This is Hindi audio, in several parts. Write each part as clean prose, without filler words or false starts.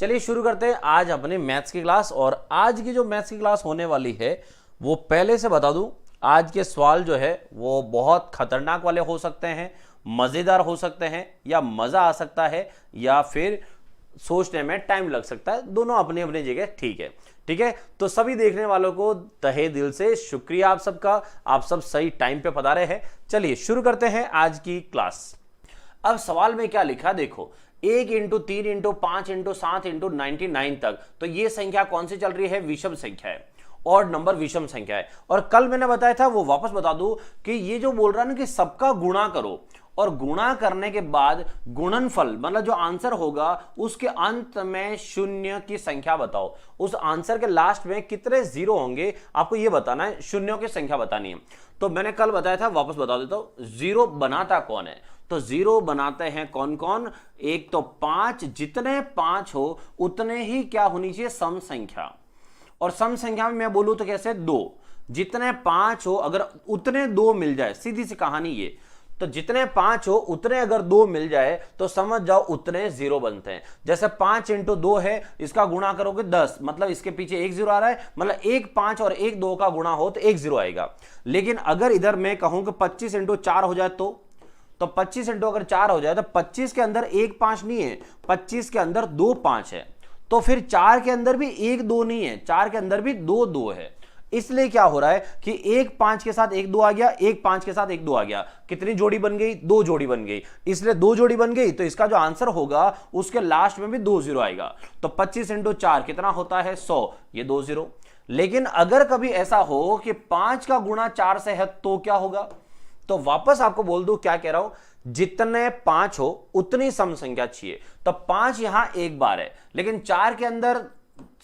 चलिए शुरू करते हैं आज अपने मैथ्स की क्लास। और आज की जो मैथ्स की क्लास होने वाली है वो पहले से बता दूं, आज के सवाल जो है वो बहुत खतरनाक वाले हो सकते हैं, मजेदार हो सकते हैं, या मजा आ सकता है, या फिर सोचने में टाइम लग सकता है। दोनों अपनी अपनी जगह ठीक है। ठीक है, तो सभी देखने वालों को तहे दिल से शुक्रिया आप सबका, आप सब सही टाइम पे पधारे हैं। चलिए शुरू करते हैं आज की क्लास। अब सवाल में क्या लिखा देखो, 1 इंटू 3 इंटू 5 इंटू 7 इंटू 99 तक, तो ये संख्या कौन सी चल रही है? विषम संख्या है, ऑड नंबर विषम संख्या है। और कल मैंने बताया था, वो वापस बता दूं कि ये जो बोल रहा है ना कि सबका गुणा करो, और गुणा करने के बाद गुणनफल मतलब जो आंसर होगा उसके अंत में शून्य की संख्या बताओ। उस आंसर के लास्ट में कितने जीरो होंगे आपको ये बताना है, शून्यों की संख्या बतानी है। तो मैंने कल बताया था, वापस बता देता हूं, जीरो बनाता कौन है? तो जीरो बनाते हैं कौन कौन? एक तो 5, जितने 5 हो उतने ही क्या होनी चाहिए? सम संख्या। और सम संख्या में मैं बोलूं तो कैसे? 2, जितने 5 हो अगर उतने 2 मिल जाए, सीधी सी कहानी ये। तो जितने 5 हो उतने अगर 2 मिल जाए तो समझ जाओ उतने जीरो बनते हैं। जैसे 5 इंटू 2 है, इसका गुणा करोगे 10, मतलब इसके पीछे एक जीरो आ रहा है, मतलब एक 5 और एक 2 का गुणा हो तो एक जीरो आएगा। लेकिन अगर इधर मैं कहूं कि 25 इंटू 4 हो जाए तो 25 इंटू अगर 4 हो जाए तो 25 के अंदर एक 5 नहीं है, 25 के अंदर 2 5 है। तो फिर 4 के अंदर भी एक 2 नहीं है, 4 के अंदर भी 2 2 है। इसलिए क्या हो रहा है कि एक 5 के साथ एक 2 आ गया, एक 5 के साथ एक 2 आ गया, कितनी जोड़ी बन गई? 2 जोड़ी बन गई। इसलिए 2 जोड़ी बन गई तो इसका जो आंसर होगा उसके लास्ट में भी 2 जीरो आएगा। तो 25 इंटू 4 कितना होता है? 100, ये 2 जीरो। लेकिन अगर कभी ऐसा हो कि 5 का गुणा 4 से है तो क्या होगा? तो वापस आपको बोल दूं क्या कह रहा हूं, जितने 5 हो उतनी सम संख्या चाहिए। तो 5 यहां एक बार है, लेकिन 4 के अंदर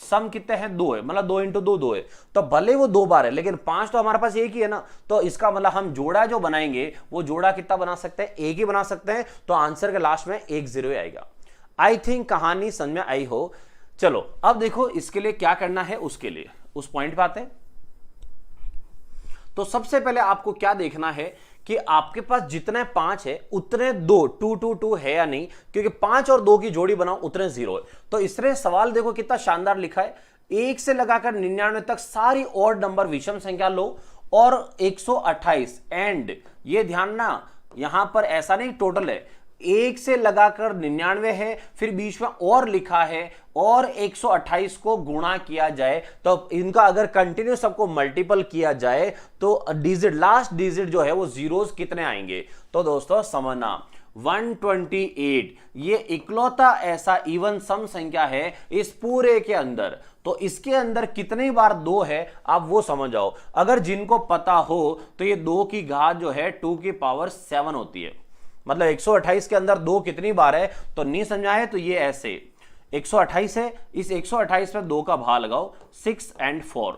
सम कितने हैं? 2 है, मतलब 2 इंटू 2 2 है। तो भले वो 2 बार है लेकिन 5 तो हमारे पास एक ही है ना। तो इसका मतलब हम जोड़ा जो बनाएंगे वो जोड़ा कितना बना सकते हैं? एक ही बना सकते हैं। तो आंसर के लास्ट में एक जीरो आएगा। आई थिंक कहानी समझ में आई हो। चलो अब देखो इसके लिए क्या करना है, उसके लिए उस पॉइंट पे आते हैं। तो सबसे पहले आपको क्या देखना है कि आपके पास जितने 5 है उतने 2 2 2 2 है या नहीं, क्योंकि 5 और 2 की जोड़ी बनाओ उतने जीरो है। तो इसलिए सवाल देखो कितना शानदार लिखा है, 1 से लगाकर 99 तक सारी ऑड नंबर विषम संख्या लो और 128 एंड ये ध्यान ना, यहां पर ऐसा नहीं टोटल है, 1 से लगाकर 99 है, फिर बीच में और लिखा है और 128 को गुणा किया जाए तो इनका अगर कंटिन्यू सबको मल्टीपल किया जाए तो डिजिट, लास्ट डिजिट जो है वो जीरोस कितने आएंगे? तो दोस्तों समझना 128 ये इकलौता ऐसा इवन सम संख्या है इस पूरे के अंदर। तो इसके अंदर कितनी बार 2 है आप वो समझ जाओ। अगर जिनको पता हो तो ये 2 की घात जो है 2 की पावर 7 होती है, मतलब 128 के अंदर 2 कितनी बार है? तो नहीं समझा है तो ये ऐसे 128 है, इस 128 में 2 का भाग लगाओ, 6 and 4,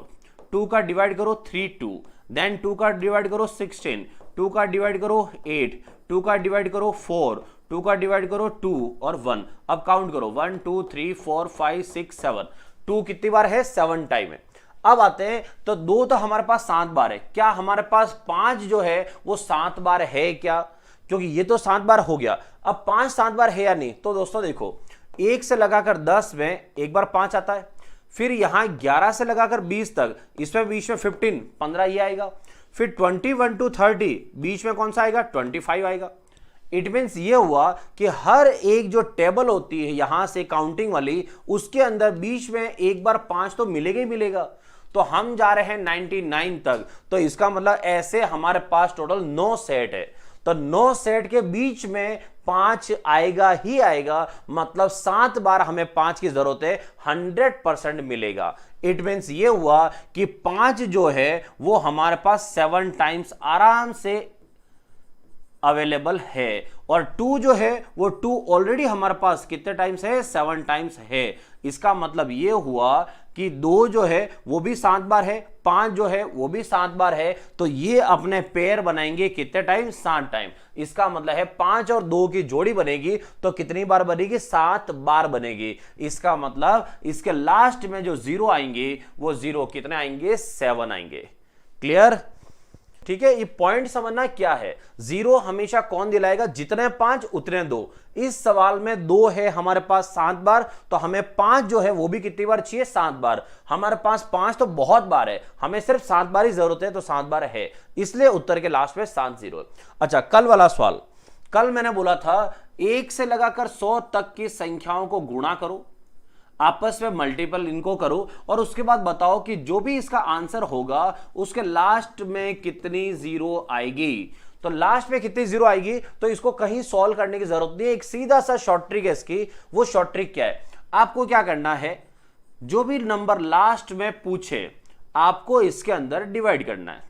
2 का डिवाइड करो 3 2, देन 2 का डिवाइड करो 16, 2 का डिवाइड करो 8, 2 का डिवाइड करो 4, 2 का डिवाइड करो 2 और 1। अब काउंट करो 1 2 3 4 5 6 7, 2 कितनी बार है? 7 टाइम है। अब आते हैं तो 2 तो हमारे पास 7 बार है, क्या हमारे पास 5 जो है वो 7 बार है क्या? क्योंकि ये तो 7 बार हो गया, अब 5 7 बार है या नहीं? तो दोस्तों देखो 1 से लगाकर 10 में एक बार 5 आता है, फिर यहां 11 से लगाकर 20 तक, इसमें बीच में 15 ये आएगा, फिर 21 to 30 बीच में कौन सा आएगा? 25 आएगा। इट मीन्स ये हुआ कि हर एक जो टेबल होती है यहां से काउंटिंग वाली, उसके अंदर बीच में एक बार 5 तो मिलेगा ही मिलेगा। तो हम जा रहे हैं 99 तक, तो इसका मतलब ऐसे हमारे पास टोटल 9 सेट है। तो 9 सेट के बीच में 5 आएगा ही आएगा, मतलब 7 बार हमें 5 की जरूरत है, 100% मिलेगा। इट मीन्स ये हुआ कि 5 जो है वो हमारे पास 7 टाइम्स आराम से अवेलेबल है, और 2 जो है वो 2 ऑलरेडी हमारे पास कितने टाइम्स है? 7 टाइम्स है। इसका मतलब ये हुआ कि 2 जो है वो भी 7 बार है, 5 जो है वो भी 7 बार है। तो ये अपने पेयर बनाएंगे कितने टाइम? 7 टाइम। इसका मतलब है 5 और 2 की जोड़ी बनेगी तो कितनी बार बनेगी? 7 बार बनेगी। इसका मतलब इसके लास्ट में जो जीरो आएंगे वो जीरो कितने आएंगे? 7 आएंगे। क्लियर? ठीक है, ये पॉइंट समझना क्या है। जीरो हमेशा कौन दिलाएगा, जितने 5 उतने 2। इस सवाल में 2 है हमारे पास 7 बार, तो हमें 5 जो है वो भी कितनी बार चाहिए, 7 बार। हमारे पास 5 तो बहुत बार है, हमें सिर्फ 7 बार ही जरूरत है, तो 7 बार है, इसलिए उत्तर के लास्ट में 7 0। अच्छा, कल वाला सवाल, कल मैंने बोला था 1 से लगाकर 100 तक की संख्याओं को गुणा करो, आपस में मल्टीपल इनको करो, और उसके बाद बताओ कि जो भी इसका आंसर होगा उसके लास्ट में कितनी जीरो आएगी। तो लास्ट में कितनी जीरो आएगी, तो इसको कहीं सॉल्व करने की जरूरत नहीं है, एक सीधा सा शॉर्ट ट्रिक है इसकी। वो शॉर्ट ट्रिक क्या है, आपको क्या करना है, जो भी नंबर लास्ट में पूछे आपको इसके अंदर डिवाइड करना है।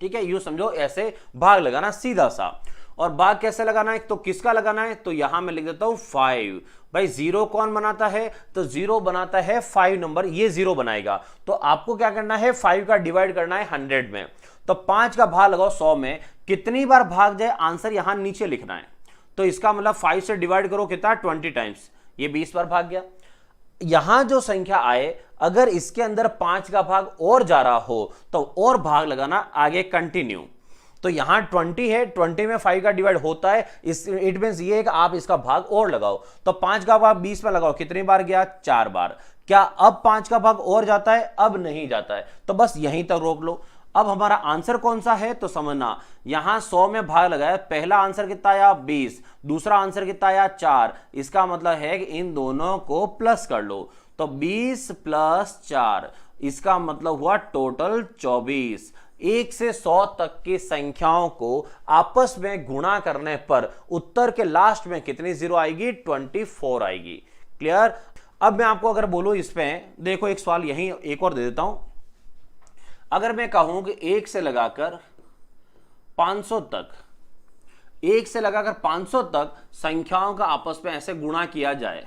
ठीक है, यूं समझो, ऐसे भाग लगाना सीधा सा। और भाग कैसे लगाना है, तो किसका लगाना है, तो यहां मैं लिख देता हूं 5। भाई जीरो कौन बनाता है, तो जीरो बनाता है 5 नंबर, ये जीरो बनाएगा। तो आपको क्या करना है, 5 का डिवाइड करना है 100 में। तो 5 का भाग लगाओ 100 में, कितनी बार भाग जाए आंसर यहां नीचे लिखना है। तो इसका मतलब 5 से डिवाइड करो कितना, 20 टाइम्स, ये 20 बार भाग गया। यहां जो संख्या आए, अगर इसके अंदर 5 का भाग और जा रहा हो तो और भाग लगाना, आगे कंटिन्यू। तो यहां 20 है, 20 में 5 का डिवाइड होता है, इट मींस ये है कि आप इसका भाग और लगाओ। तो 5 का भाग 20 में लगाओ, कितनी बार गया, 4 बार। क्या अब 5 का भाग और जाता है, अब नहीं जाता है, तो बस यहीं तक रोक लो। अब हमारा आंसर कौन सा है, तो समझना, यहां 100 में भाग लगाया, पहला आंसर कितना आया 20, दूसरा आंसर कितना आया 4। इसका मतलब है कि इन दोनों को प्लस कर लो, तो 20 प्लस 4, इसका मतलब हुआ टोटल 24। 1 से 100 तक की संख्याओं को आपस में गुणा करने पर उत्तर के लास्ट में कितनी जीरो आएगी, 24 आएगी। क्लियर। अब मैं आपको अगर बोलूं इसमें, देखो एक सवाल यहीं एक और दे देता हूं। अगर मैं कहूं कि 1 से लगाकर 500 तक, 1 से लगाकर 500 तक संख्याओं का आपस में ऐसे गुणा किया जाए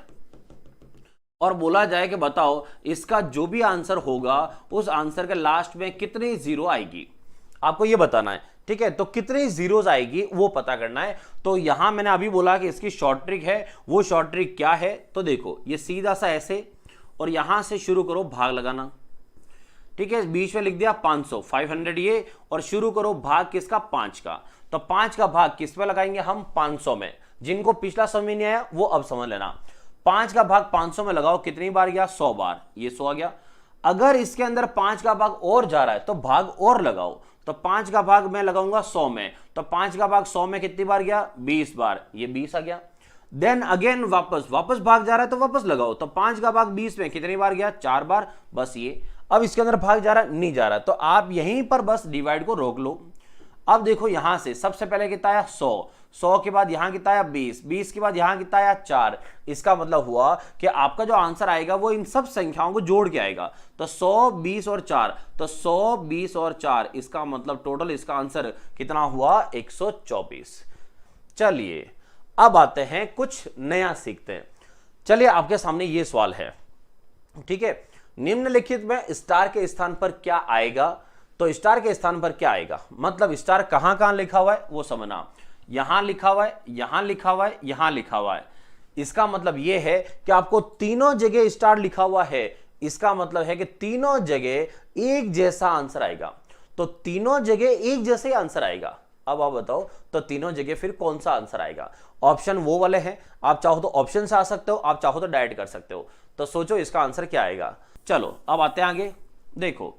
और बोला जाए कि बताओ इसका जो भी आंसर होगा उस आंसर के लास्ट में कितनी जीरो आएगी, आपको ये बताना है। ठीक है, तो कितनी जीरोज आएगी वो पता करना है। तो यहां मैंने अभी बोला कि इसकी शॉर्ट ट्रिक है, वो शॉर्ट ट्रिक क्या है, तो देखो ये सीधा सा ऐसे, और यहां से शुरू करो भाग लगाना। ठीक है, बीच में लिख दिया 500, 500 ये, और शुरू करो भाग किसका, 5 का। तो 5 का भाग किस पे लगाएंगे हम, 500 में। जिनको पिछला समझ नहीं आया वो अब समझ लेना। 5 का भाग 500 में लगाओ, कितनी बार गया, 100 बार, ये 100 आ गया। अगर इसके अंदर 5 का भाग और जा रहा है तो भाग और लगाओ, तो 5 का भाग मैं लगाऊंगा 100 में, तो 5 का भाग 100 में कितनी बार गया, 20 बार, ये 20 आ गया। देन अगेन वापस भाग जा रहा है तो वापस लगाओ, तो 5 का भाग 20 में कितनी बार गया, 4 बार, बस ये। अब इसके अंदर भाग जा रहा है, नहीं जा रहा, तो आप यहीं पर बस डिवाइड को रोक लो। अब देखो यहां से सबसे पहले कितना आया 100, 100 के बाद यहां कितना आया 20, 20 के बाद यहां कितना आया 4। इसका मतलब हुआ कि आपका जो आंसर आएगा वो इन सब संख्याओं को जोड़ के आएगा। तो 100, 20 और 4, तो 100, 20 और 4, इसका मतलब टोटल इसका आंसर कितना हुआ, 124। चलिए अब आते हैं, कुछ नया सीखते हैं। चलिए आपके सामने ये सवाल है। ठीक है, निम्नलिखित में स्टार के स्थान पर क्या आएगा, तो स्टार के स्थान पर क्या आएगा, मतलब स्टार कहां कहां लिखा हुआ है वो समझना। यहां लिखा हुआ है, यहां लिखा हुआ है, यहां लिखा हुआ है। इसका मतलब यह है कि आपको तीनों जगह स्टार लिखा हुआ है, इसका मतलब है कि तीनों जगह एक जैसा आंसर आएगा। तो तीनों जगह एक जैसे ही आंसर आएगा। अब आप बताओ तो तीनों जगह फिर कौन सा आंसर आएगा। ऑप्शन वो वाले हैं, आप चाहो तो ऑप्शन से आ सकते हो, आप चाहो तो डायरेक्ट कर सकते हो। तो सोचो इसका आंसर क्या आएगा। चलो अब आते हैं आगे। देखो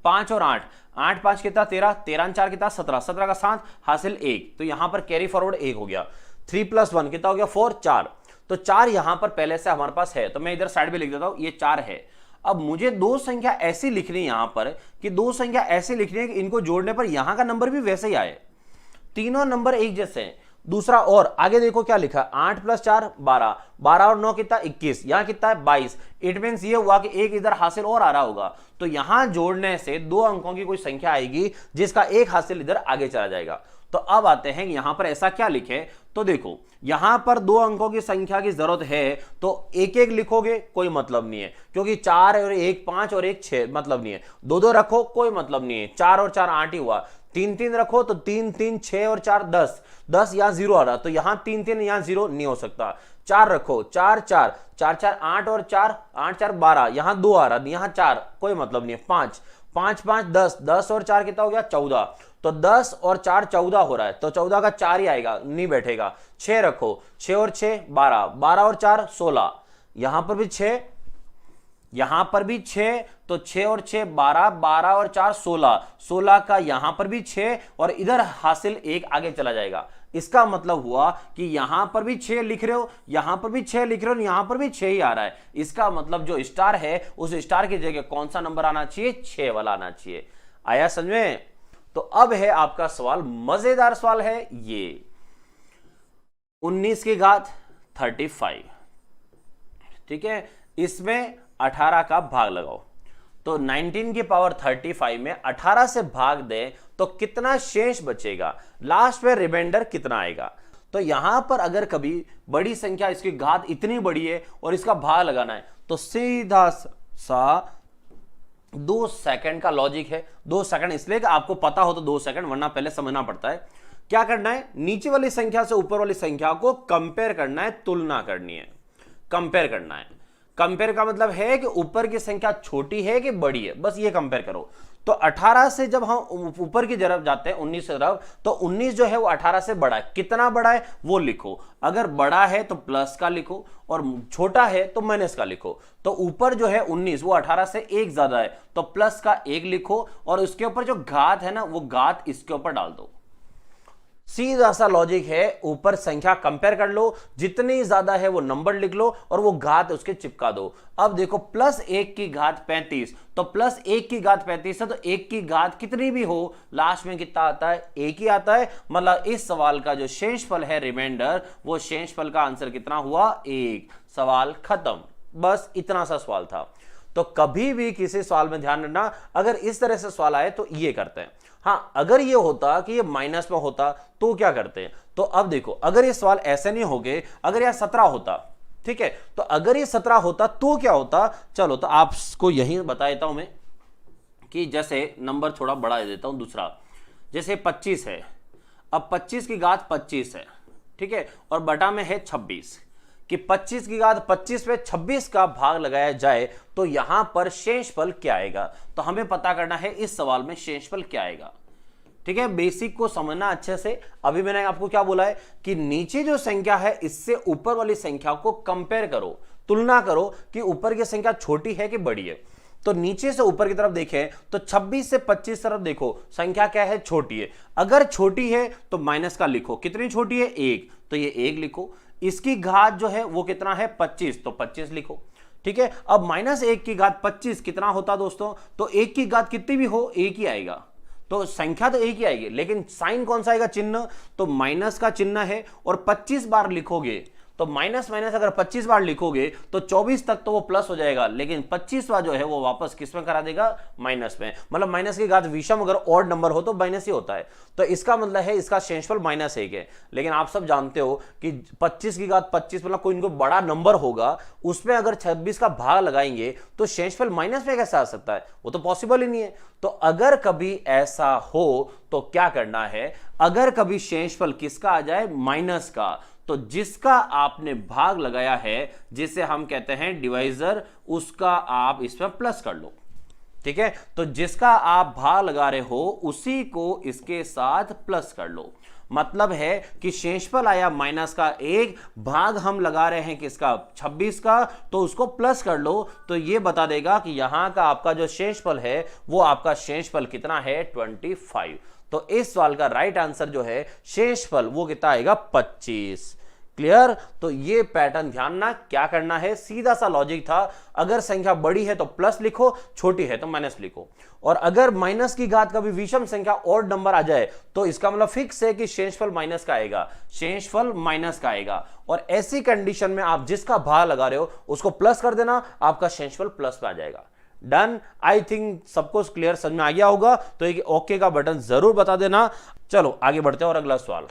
5 और 8, 8 5 कितना 13, 13 4 कितना 17, 17 का 7 हासिल 1, तो यहां पर कैरी फॉरवर्ड 1 हो गया। 3 + 1 कितना हो गया 4, 4, तो 4 यहां पर पहले से हमारे पास है, तो मैं इधर साइड में लिख देता हूं ये 4 है। अब मुझे दो संख्या ऐसी लिखनी है यहां पर कि दो संख्या ऐसी लिखनी है कि इनको जोड़ने पर यहां का नंबर भी वैसे ही आए, तीनों नंबर एक जैसे हैं। दूसरा और आगे देखो क्या लिखा, 8 + 4 12, 12 और 9 कितना 21, यहां कितना है 22। इट मींस ये हुआ कि एक इधर हासिल और आ रहा होगा, तो यहां जोड़ने से 2 अंकों की कोई संख्या आएगी जिसका एक हासिल इधर आगे चला जाएगा। तो अब आते हैं यहां पर ऐसा क्या लिखे, तो देखो यहां पर 2 अंकों की संख्या की जरूरत है, तो एक एक लिखोगे कोई मतलब नहीं है, क्योंकि 4 और 1 5 और 1 6 मतलब नहीं है। 2 2 रखो कोई मतलब नहीं है, 4 और 4 8 ही हुआ। 3 3 रखो तो 3 3 6 और 4 10, 10 यहां 0 आ रहा, तो यहां 3 3 यहां 0 नहीं हो सकता। 4 रखो 4 4 4 4 8 और 4 8 4 12, यहां 2 आ रहा, यहां 4 कोई मतलब नहीं है। 5 5 5 10, 10 और 4 कितना हो गया 14, तो 10 और 4 14 हो रहा है, तो 14 का 4 ही आएगा, नहीं बैठेगा। 6 रखो, 6 और 6 12, 12 और 4 16, यहां पर भी 6, यहां पर भी 6, तो 6 और 6 12, 12 और 4 16, 16 का यहां पर भी 6 और इधर हासिल 1 आगे चला जाएगा। इसका मतलब हुआ कि यहां पर भी 6 लिख रहे हो, यहां पर भी 6 लिख रहे हो, यहां पर भी 6 ही आ रहा है। इसका मतलब जो स्टार है उस स्टार की जगह कौन सा नंबर आना चाहिए, 6 वाला आना चाहिए। आया समझ में? तो अब है आपका सवाल, मजेदार सवाल है ये, 19 की घात 35, ठीक है, इसमें 18 का भाग लगाओ। तो 19 की पावर 35 में 18 से भाग दें तो कितना शेष बचेगा, लास्ट में रिमाइंडर कितना आएगा। तो यहां पर अगर कभी बड़ी संख्या, इसकी घात इतनी बड़ी है और इसका भाग लगाना है, तो सीधा सा 2 सेकंड का लॉजिक है। 2 सेकंड इसलिए कि आपको पता हो तो 2 सेकंड, वरना पहले समझना पड़ता है। क्या करना है, नीचे वाली संख्या से ऊपर वाली संख्या को कंपेयर करना है, तुलना करनी है, कंपेयर करना है। कंपेयर का मतलब है कि ऊपर की संख्या छोटी है कि बड़ी है, बस ये कंपेयर करो। तो 18 से जब हम ऊपर की तरफ जाते हैं 19 की तरफ, तो 19 जो है वो 18 से बड़ा है। कितना बड़ा है वो लिखो, अगर बड़ा है तो प्लस का लिखो और छोटा है तो माइनस का लिखो। तो ऊपर जो है 19 वो 18 से 1 ज्यादा है, तो प्लस का 1 लिखो और उसके ऊपर जो घात है ना वो घात इसके ऊपर डाल दो। सीधा सा लॉजिक है, ऊपर संख्या कंपेयर कर लो, जितनी ज्यादा है वो नंबर लिख लो और वो घात उसके चिपका दो। अब देखो प्लस 1 की घात 35, तो प्लस 1 की घात 35 है, तो 1 की घात कितनी भी हो लास्ट में कितना आता है, 1 ही आता है। मतलब इस सवाल का जो शेषफल है रिमाइंडर, वो शेषफल का आंसर कितना हुआ, 1। सवाल खत्म, बस इतना सा सवाल था। तो कभी भी किसी सवाल में ध्यान रखना, अगर इस तरह से सवाल आए तो ये करते हैं। हाँ, अगर ये होता कि ये माइनस में होता तो क्या करते हैं। तो अब देखो, अगर ये सवाल ऐसे नहीं हो गए, अगर यह 17 होता, ठीक है, तो अगर ये 17 होता तो क्या होता। चलो तो आपको यही बता देता हूं मैं कि जैसे नंबर थोड़ा बढ़ा देता हूं, दूसरा जैसे 25 है, अब 25 की घात 25 है, ठीक है, और बटा में है 26, कि 25 की घात 25 पे 26 का भाग लगाया जाए तो यहां पर शेषफल क्या आएगा। तो हमें पता करना है इस सवाल में शेषफल क्या आएगा, ठीक है। बेसिक को समझना अच्छे से। अभी मैंने आपको क्या बोला है कि नीचे जो संख्या है इससे ऊपर वाली संख्या को कंपेयर करो, तुलना करो कि ऊपर की संख्या छोटी है कि बड़ी है। तो नीचे से ऊपर की तरफ देखें तो 26 से 25 तरफ देखो, संख्या क्या है, छोटी है। अगर छोटी है तो माइनस का लिखो, कितनी छोटी है, 1, तो ये 1 लिखो। इसकी घात जो है वो कितना है, 25, तो 25 लिखो, ठीक है। अब -1 की घात 25 कितना होता दोस्तों, तो 1 की घात कितनी भी हो 1 ही आएगा, तो संख्या तो 1 ही आएगी, लेकिन साइन कौन सा आएगा, चिन्ह, तो माइनस का चिन्ह है। और 25 बार लिखोगे तो माइनस माइनस अगर 25 बार लिखोगे तो 24 तक तो वो प्लस हो जाएगा, लेकिन 25वां जो है वो वापस किस में करा देगा, माइनस में। मतलब माइनस की घात विषम अगर ऑड नंबर हो तो माइनस ही होता है। तो इसका मतलब है इसका शेषफल -1 है। लेकिन आप सब जानते हो कि 25 की घात 25 मतलब कोई इनको बड़ा नंबर होगा, उसमें अगर 26 का भाग लगाएंगे तो शेषफल माइनस में कैसे आ सकता है, वो तो पॉसिबल ही नहीं है। तो अगर कभी ऐसा हो तो क्या करना है, अगर कभी शेषफल किसका आ जाए, माइनस का, तो जिसका आपने भाग लगाया है, जिसे हम कहते हैं डिवाइजर, उसका आप इसमें प्लस कर लो, ठीक है। तो जिसका आप भाग लगा रहे हो उसी को इसके साथ प्लस कर लो। मतलब है कि शेषफल आया माइनस का 1, भाग हम लगा रहे हैं किसका, 26 का, तो उसको प्लस कर लो। तो ये बता देगा कि यहां का आपका जो शेषफल है वो आपका शेषफल कितना है, 25। तो इस सवाल का राइट आंसर जो है शेषफल वो कितना आएगा, 25। क्लियर। तो ये पैटर्न ध्यान ना, क्या करना है, सीधा सा लॉजिक था। अगर संख्या बड़ी है तो प्लस लिखो, छोटी है तो माइनस लिखो। और अगर माइनस की घात का भी विषम संख्या और नंबर आ जाए तो इसका मतलब फिक्स है कि शेषफल माइनस का आएगा, शेषफल माइनस का आएगा। और ऐसी कंडीशन में आप जिसका भाग लगा रहे हो उसको प्लस कर देना, आपका शेषफल प्लस में आ जाएगा। डन। आई थिंक सबको क्लियर समझ में आ गया होगा। तो एक ओके का बटन जरूर बता देना। चलो आगे बढ़ते हैं और अगला सवाल।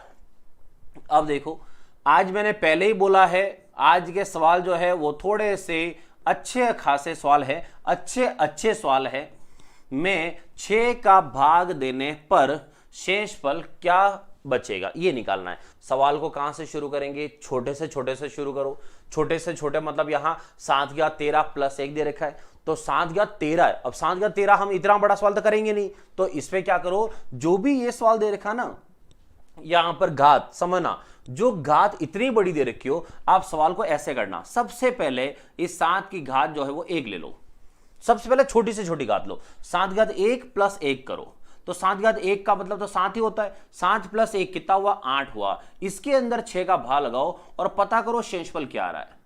अब देखो, आज मैंने पहले ही बोला है, आज के सवाल जो है वो थोड़े से अच्छे खासे सवाल है, अच्छे सवाल है। में 6 का भाग देने पर शेषफल क्या बचेगा ये निकालना है। सवाल को कहां से शुरू करेंगे, छोटे से शुरू करो। छोटे से छोटे मतलब यहां 7 या 13 + 1 दे रखा है, तो 7×13 है। अब 7×13 हम इतना बड़ा सवाल तो करेंगे नहीं, तो इस पे क्या करो, जो भी ये सवाल दे रखा ना, यहां पर घात समझना, जो घात इतनी बड़ी दे रखी हो, आप सवाल को ऐसे करना, सबसे पहले इस 7 की घात जो है वो 1 ले लो, सबसे पहले छोटी से छोटी घात लो, 7×1 + 1 करो, तो 7×1 का मतलब तो 7 ही होता है, 7 + 1 कितना हुआ, 8 हुआ। इसके अंदर 6 का भाग लगाओ और पता करो शेषफल क्या आ रहा है।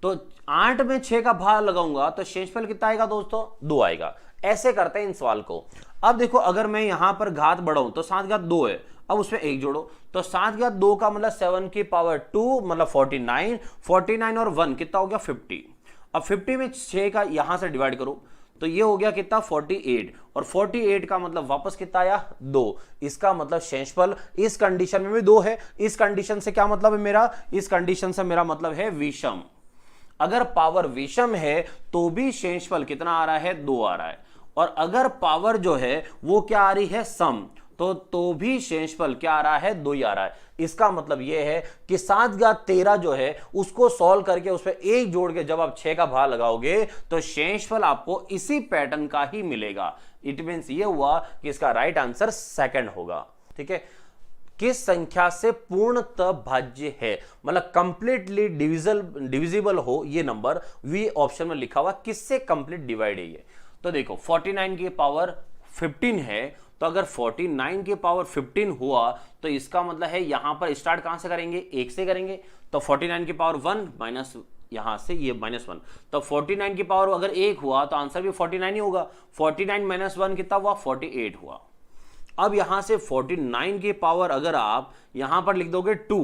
तो 8 में 6 का भाग लगाऊंगा तो शेषफल कितना आएगा दोस्तों, 2 आएगा। ऐसे करते हैं इन सवाल को। अब देखो, अगर मैं यहां पर घात बढ़ाऊं तो 7×2 है, अब उसमें 1 जोड़ो, तो 7×2 का मतलब 7⁻2 मतलब 49, 49 और 1 कितना हो गया, 50। अब 50 में 6 का यहां से डिवाइड करो, तो ये हो गया कितना, 48, और 48 का मतलब वापस कितना आया, 2। इसका मतलब शेषफल इस कंडीशन में भी 2 है। इस कंडीशन से क्या मतलब है मेरा, इस कंडीशन से मेरा मतलब है विषम। अगर पावर विषम है तो भी शेषफल कितना आ रहा है, 2 आ रहा है। और अगर पावर जो है वो क्या आ रही है, सम, तो भी शेषफल क्या आ रहा है, 2 ही आ रहा है। इसका मतलब यह है कि 7×13 जो है उसको सॉल्व करके उस पर 1 जोड़ के जब आप 6 का भाग लगाओगे तो शेषफल आपको इसी पैटर्न का ही मिलेगा। इट मींस ये हुआ कि इसका राइट आंसर सेकंड होगा। ठीक है, किस संख्या से पूर्णतः भाज्य है, मतलब कंप्लीटली डिविजिबल हो ये नंबर, वी ऑप्शन में लिखा हुआ किससे कंप्लीट डिवाइड है ये। तो देखो 49 की पावर 15 है, तो अगर 49 की पावर 15 हुआ तो इसका मतलब है यहां पर स्टार्ट कहां से करेंगे, 1 से करेंगे, तो 49 की पावर 1 माइनस यहां से ये -1, तो 49 की पावर अगर 1 हुआ तो आंसर भी 49 ही होगा। 49 - 1 कितना हुआ, 48 हुआ। अब यहां से 49 की पावर अगर आप यहां पर लिख दोगे 2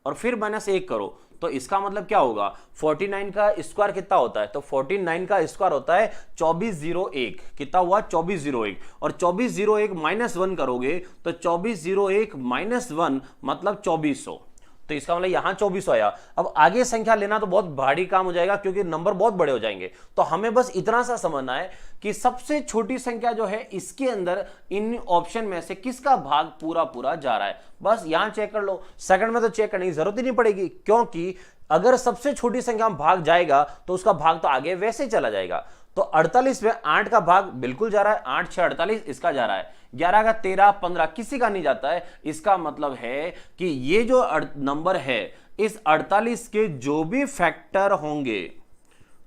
और फिर -1 करो, तो इसका मतलब क्या होगा, 49 का स्क्वायर कितना होता है, तो 49 का स्क्वायर होता है 2401, कितना हुआ, 2401, और 2401 -1 करोगे तो 2401 -1 मतलब 2400, तो इसका मतलब यहां 2400 आया। अब आगे संख्या लेना तो बहुत भारी काम हो जाएगा क्योंकि नंबर बहुत बड़े हो जाएंगे, तो हमें बस इतना सा समझना है कि सबसे छोटी संख्या जो है इसके अंदर इन ऑप्शन में से किसका भाग पूरा पूरा जा रहा है, बस यहां चेक कर लो। सेकंड में तो चेक करने की जरूरत ही नहीं पड़ेगी, क्योंकि अगर सबसे छोटी संख्या में भाग जाएगा तो उसका भाग तो आगे वैसे ही चला जाएगा। तो 48 में 8 का भाग बिल्कुल जा रहा है, 8 6 48 इसका जा रहा है, 11 का 13 15 किसी का नहीं जाता है। इसका मतलब है कि ये जो नंबर है इस 48 के जो भी फैक्टर होंगे,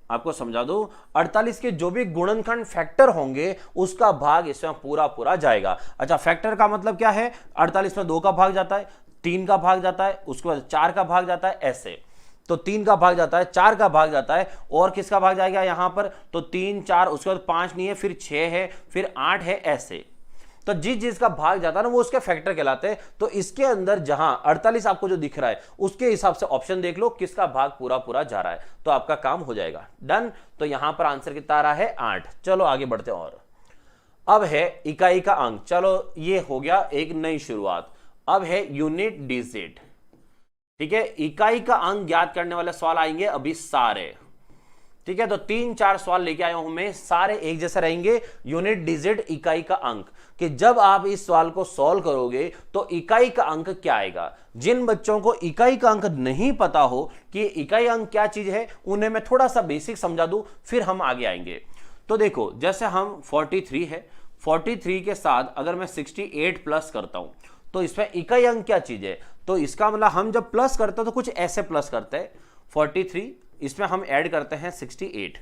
आपको समझा दो, 48 के जो भी गुणनखंड फैक्टर होंगे उसका भाग इसमें पूरा पूरा जाएगा। अच्छा, फैक्टर का मतलब क्या है, 48 में 2 का भाग जाता है, 3 का भाग जाता है, उसके बाद 4 का भाग जाता है, ऐसे। तो 3 का भाग जाता है, 4 का भाग जाता है, और किसका भाग जाएगा यहां पर, तो 3 4, उसके बाद 5 नहीं है, फिर 6 है, फिर 8 है, ऐसे। तो जिस चीज का भाग जाता है ना वो उसके फैक्टर कहलाते हैं। तो इसके अंदर जहां 48 आपको जो दिख रहा है उसके हिसाब से ऑप्शन देख लो किसका भाग पूरा पूरा जा रहा है, तो आपका काम हो जाएगा। डन। तो यहां पर आंसर कितना आ रहा है, 8। चलो आगे बढ़ते हैं। और अब है इकाई का अंक। चलो ये हो गया एक नई शुरुआत। अब है यूनिट डिजिट। ठीक है, इकाई का अंक ज्ञात करने वाले सवाल आएंगे अभी सारे। ठीक है, तो 3-4 सवाल लेके आया हूं मैं, सारे एक जैसे रहेंगे। यूनिट डिजिट, इकाई का अंक, कि जब आप इस सवाल को सॉल्व करोगे तो इकाई का अंक क्या आएगा। जिन बच्चों को इकाई का अंक नहीं पता हो कि इकाई अंक क्या चीज है, उन्हें मैं थोड़ा सा बेसिक समझा दूं, फिर हम आगे आएंगे। तो देखो, जैसे हम 43 है, 43 के साथ अगर मैं 68 प्लस करता हूं तो इसमें इकाई अंक क्या चीज है, तो इसका मतलब हम जब प्लस करते हैं तो कुछ ऐसे प्लस करते हैं। 43 इसमें हम ऐड करते हैं 68।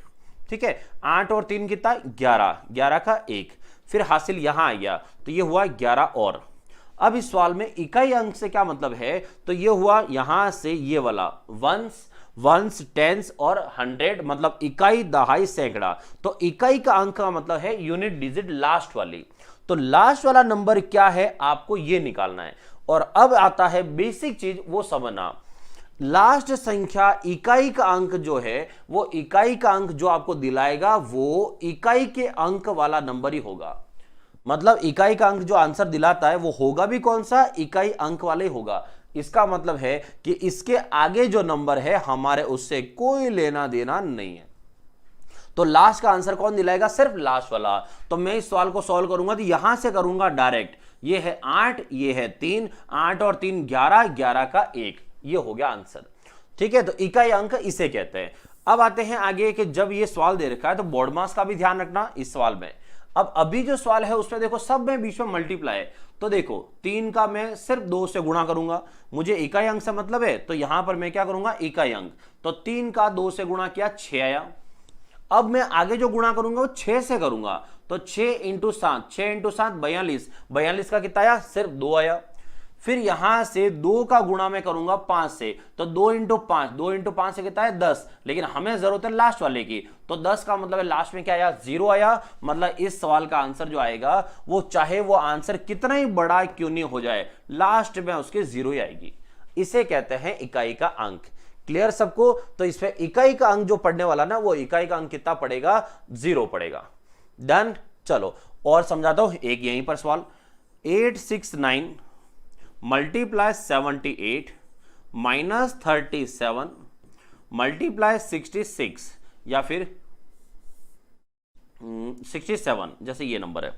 ठीक है, 8 और 3 कितना, 11, 11 का 1, फिर हासिल यहां आ गया तो ये हुआ 11 और। अब इस सवाल में इकाई अंक से क्या मतलब है, तो ये हुआ यहां से ये वाला वंस टेंस और 100, मतलब इकाई दहाई सैकड़ा। तो इकाई का अंक का मतलब है यूनिट डिजिट लास्ट वाली। तो लास्ट वाला नंबर क्या है आपको ये निकालना है। और अब आता है बेसिक चीज, वो समझना, लास्ट संख्या इकाई का अंक जो है वो इकाई का अंक जो आपको दिलाएगा वो इकाई के अंक वाला नंबर ही होगा। मतलब इकाई का अंक जो आंसर दिलाता है वो होगा भी कौन सा, इकाई अंक वाला ही होगा। इसका मतलब है कि इसके आगे जो नंबर है हमारे उससे कोई लेना देना नहीं है। तो लास्ट का आंसर कौन दिलाएगा, सिर्फ लास्ट वाला। तो मैं इस सवाल को सॉल्व करूंगा तो यहां से करूंगा डायरेक्ट। ये है 8, ये है 3, 8 और 3 11, 11 का 1, ये हो गया आंसर। ठीक है, तो इकाई अंक इसे कहते हैं। अब आते हैं आगे कि जब ये सवाल दे रखा है तो बोर्ड मास का भी ध्यान रखना इस सवाल में। अब अभी जो सवाल है उसमें देखो सब में बीच में मल्टीप्लाई है, तो देखो 3 का मैं सिर्फ 2 से गुणा करूंगा, मुझे इकाई अंक से मतलब है, तो यहां पर मैं क्या करूंगा इकाई अंक, तो 3 का 2 से गुणा किया 6 आया। अब मैं आगे जो गुणा करूंगा वो 6 से करूंगा, तो 6 इंटू 7, 6 इंटू 7 42, 42 का कितना आया सिर्फ 2 आया। फिर यहां से 2 का गुणा मैं करूंगा 5 से, तो 2 इंटू 5, 2 इंटू 5 से कितना है 10, लेकिन हमें जरूरत है लास्ट वाले की, तो 10 का मतलब है लास्ट में क्या आया 0 आया। मतलब इस सवाल का आंसर जो आएगा वो चाहे वो आंसर कितना ही बड़ा क्यों नहीं हो जाए, लास्ट में उसके 0 ही आएगी। इसे कहते हैं इकाई का अंक। क्लियर सबको? तो इसमें इकाई का अंक जो पढ़ने वाला ना, वो इकाई का अंक कितना पड़ेगा 0 पड़ेगा। डन। चलो और समझाता हूं एक यहीं पर सवाल, 869 मल्टीप्लाई 78 माइनस 37 मल्टीप्लाई 66 या फिर 67, जैसे ये नंबर है।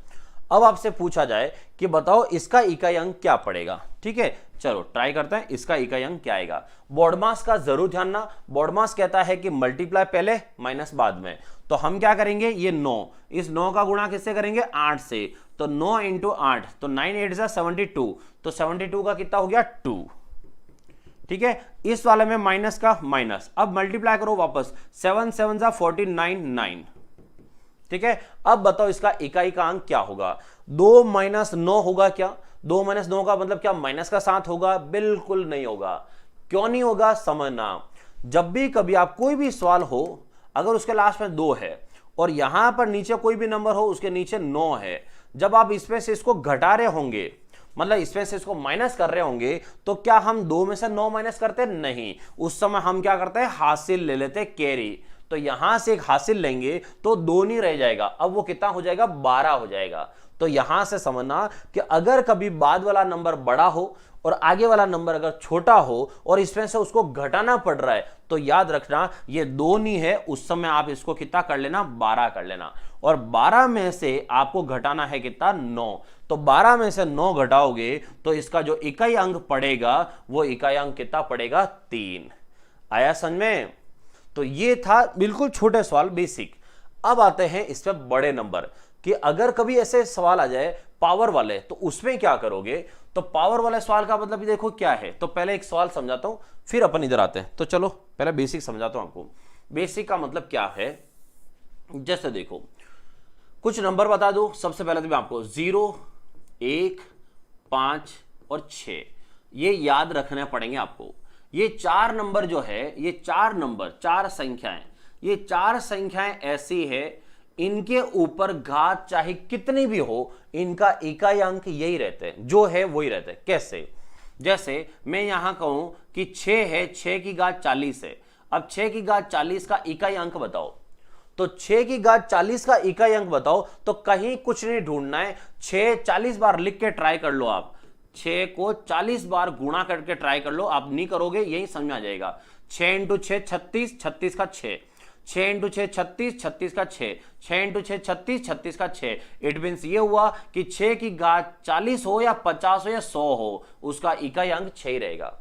अब आपसे पूछा जाए कि बताओ इसका इकाई अंक क्या पड़ेगा। ठीक है, चलो ट्राई करते हैं इसका इकाई अंक क्या आएगा। बोर्ड मास का जरूर ध्यान ना, बोर्ड मास कहता है कि मल्टीप्लाई पहले माइनस बाद में, तो हम क्या करेंगे ये 9, इस 9 का गुणा किससे करेंगे 8 से, तो 9 इंटू 8, तो 9 8 जा 72, तो 72 का कितना हो गया 2। ठीक है, इस वाले में माइनस का माइनस, अब मल्टीप्लाई करो वापस, 7 7 जा 49 9। ठीक है, अब बताओ इसका इकाई का अंक क्या होगा। 2 माइनस 9 होगा क्या? 2 माइनस 9 का मतलब क्या माइनस का 7 होगा? बिल्कुल नहीं होगा। क्यों नहीं होगा समझना, जब भी कभी आप कोई भी सवाल हो, अगर उसके लास्ट में 2 है और यहां पर नीचे कोई भी नंबर हो उसके नीचे 9 है, जब आप इसमें से इसको घटा रहे होंगे, मतलब इसमें से इसको माइनस कर रहे होंगे, तो क्या हम 2 में से 9 माइनस करते? नहीं, उस समय हम क्या करते हैं हासिल ले लेते कैरी, तो यहां से एक हासिल लेंगे तो 2 नहीं रह जाएगा, अब वो कितना हो जाएगा 12 हो जाएगा। तो यहां से समझना कि अगर कभी बाद वाला नंबर बड़ा हो और आगे वाला नंबर अगर छोटा हो और इसमें से उसको घटाना पड़ रहा है, तो याद रखना ये 2 नहीं है, उस समय आप इसको कितना कर लेना 12 कर लेना, और 12 में से आपको घटाना है कितना 9, तो 12 में से 9 घटाओगे तो इसका जो इकाई अंक पड़ेगा वो इकाई अंक कितना पड़ेगा 3। आया समझ में? तो ये था बिल्कुल छोटे सवाल बेसिक। अब आते हैं इस पे बड़े नंबर कि अगर कभी ऐसे सवाल आ जाए पावर वाले, तो उसमें क्या करोगे। तो पावर वाले सवाल का मतलब देखो क्या है, तो पहले एक सवाल समझाता हूं फिर अपन इधर आते हैं। तो चलो पहले बेसिक समझाता हूं आपको। बेसिक का मतलब क्या है, जैसे देखो कुछ नंबर बता दो। सबसे पहले तो मैं आपको 0 1 5 और 6 ये याद रखने पड़ेंगे आपको। ये 4 नंबर जो है, ये 4 नंबर 4 संख्याएं, ये 4 संख्याएं ऐसी है इनके ऊपर घात चाहे कितनी भी हो, इनका इकाई अंक यही रहते हैं, जो है वही रहते हैं। कैसे? जैसे मैं यहां कहूं कि 6 है, 6 की घात 40 है, अब 6 की घात 40 का इकाई अंक बताओ, तो 6 की घात 40 का इकाई अंक बताओ, तो कहीं कुछ नहीं ढूंढना है, 6 40 बार लिख के ट्राई कर लो आप, 6 को 40 बार गुणा करके ट्राई कर लो, आप नहीं करोगे यही समझ में आ जाएगा। 6 इंटू 6 36, 36 का 6, 6 इंटू 6 36, 36 का 6, 6 इंटू 6 36, 36 का 6। इट मीन्स ये हुआ कि 6 की घात 40 हो या 50 हो या 100 हो, उसका इकाई अंक 6 ही रहेगा।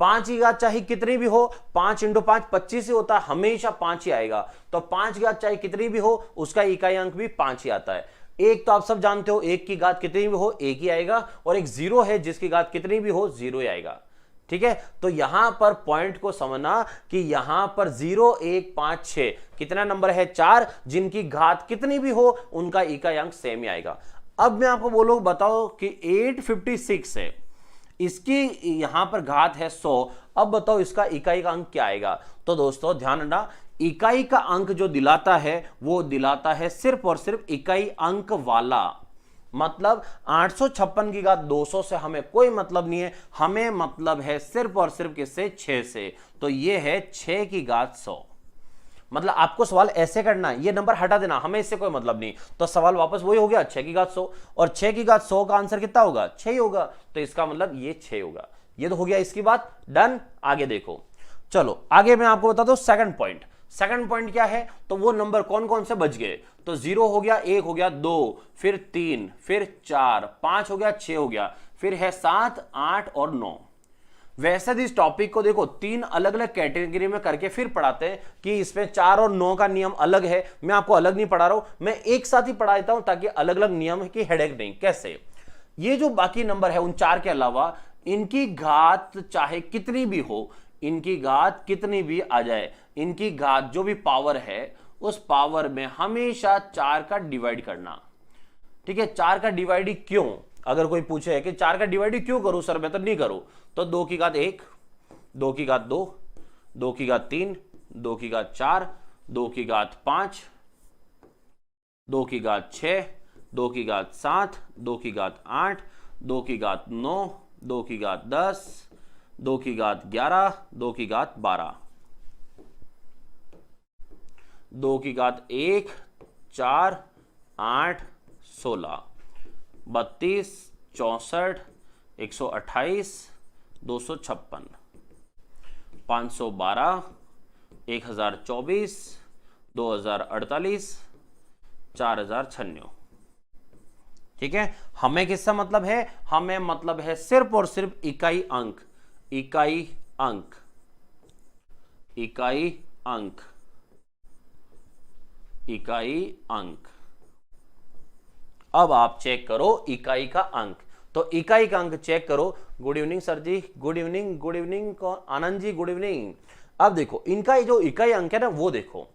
5 की घात चाहे कितनी भी हो, 5 इंटू 5 25 ही होता है, हमेशा 5 ही आएगा, तो 5 की घात चाहे कितनी भी हो उसका इकाई अंक भी 5 ही आता है। एक तो आप सब जानते हो, 1 की घात कितनी भी हो 1 ही आएगा, और एक 0 है जिसकी घात कितनी भी हो 0 ही आएगा। ठीक है, तो यहां पर पॉइंट को समझना कि यहां पर 0 1 5 6 कितना नंबर है 4, जिनकी घात कितनी भी हो उनका इकाई अंक सेम ही आएगा। अब मैं आपको बोलूं बताओ कि 856 है, इसकी यहां पर घात है 100, अब बताओ इसका इकाई का अंक क्या आएगा। तो दोस्तों ध्यान रखना, इकाई का अंक जो दिलाता है वो दिलाता है सिर्फ और सिर्फ इकाई अंक वाला, मतलब 856 की घात 200 से हमें कोई मतलब नहीं है, हमें मतलब है सिर्फ और सिर्फ किससे 6 से, तो ये है 6 की घात 100। मतलब आपको सवाल ऐसे करना है, ये नंबर हटा देना, हमें इससे कोई मतलब नहीं, तो सवाल वापस वही हो गया 6 की घात 100, और 6 की घात 100 का आंसर कितना होगा 6 ही होगा, तो इसका मतलब ये 6 होगा। ये तो हो गया इसकी बात डन। आगे देखो, चलो आगे मैं आपको बताता हूं सेकंड पॉइंट। सेकंड पॉइंट क्या है, तो वो नंबर कौन कौन से बच गए, तो 0 हो गया, 1 हो गया, 2 फिर 3 फिर 4 5 हो गया, 6 हो गया, फिर है 7 8 और 9। वैसे इस टॉपिक को देखो 3 अलग अलग कैटेगरी में करके फिर पढ़ाते हैं कि इसमें 4 और 9 का नियम अलग है। मैं आपको अलग नहीं पढ़ा रहा हूं, मैं एक साथ ही पढ़ा देता हूं ताकि अलग अलग नियम की हेडेक नहीं। कैसे? ये जो बाकी नंबर है उन 4 के अलावा इनकी घात चाहे कितनी भी हो, इनकी घात कितनी भी आ जाए, इनकी घात जो भी पावर है उस पावर में हमेशा 4 का डिवाइड करना। ठीक है, 4 का डिवाइड क्यों? अगर कोई पूछे कि 4 का डिवाइड क्यों करूं सर, मैं तो नहीं करूं, तो 2 की घात 1, 2 की घात 2, 2 की घात 3, 2 की घात 4, 2 की घात 5, 2 की घात 6, 2 की घात 7, 2 की घात 8, 2 की घात 9, 2 की घात 10, 2 की घात 11, 2 की घात 12, 2 की घात 1, 4, 8, 16, 32, 64, 128, 256, 512, 1024, 2048, 4096। ठीक है, हमें किसका मतलब है? हमें मतलब है सिर्फ और सिर्फ इकाई अंक, इकाई अंक, इकाई अंक, इकाई अंक। अब आप चेक करो इकाई का अंक, तो इकाई का अंक चेक करो। गुड इवनिंग सर जी, good evening, good evening Anand ji, good evening. अब देखो इनका जो इकाई अंक है ना वो देखो,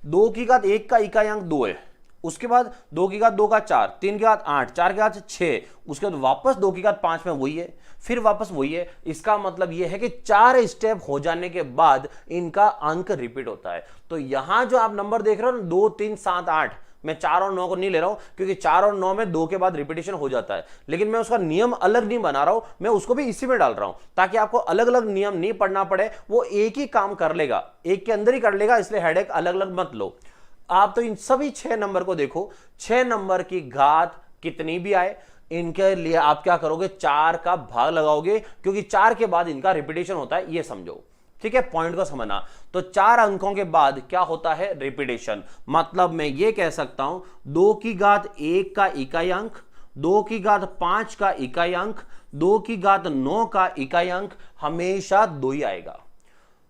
2 की घात 1 का इकाई अंक 2 है, उसके बाद 2 की घात 2 का 4, 3 की घात 8, 4 की घात 6, उसके बाद वापस 2 की घात 5 में वही है, फिर वापस वही है। इसका मतलब यह है कि 4 स्टेप हो जाने के बाद इनका अंक रिपीट होता है। तो यहां जो आप नंबर देख रहे हो ना 2, 3, 7, 8, मैं 4 और 9 को नहीं ले रहा हूं क्योंकि 4 और 9 में 2 के बाद रिपीटेशन हो जाता है, लेकिन मैं उसका नियम अलग नहीं बना रहा हूं, मैं उसको भी इसी में डाल रहा हूं ताकि आपको अलग अलग नियम नहीं पढ़ना पड़े, वो एक ही काम कर लेगा, एक के अंदर ही कर लेगा, इसलिए हेडेक अलग अलग मत लो। आप तो इन सभी 6 नंबर को देखो, 6 नंबर की घात कितनी भी आए इनके लिए आप क्या करोगे, 4 का भाग लगाओगे, क्योंकि 4 के बाद इनका रिपीटेशन होता है, ये समझो। ठीक है, पॉइंट को समझना। तो 4 अंकों के बाद क्या होता है, रिपीटेशन। मतलब मैं ये कह सकता हूं 2 की घात 1 का इकाई अंक, 2 की घात 5 का इकाई अंक, 2 की घात 9 का इकाई अंक हमेशा 2 ही आएगा।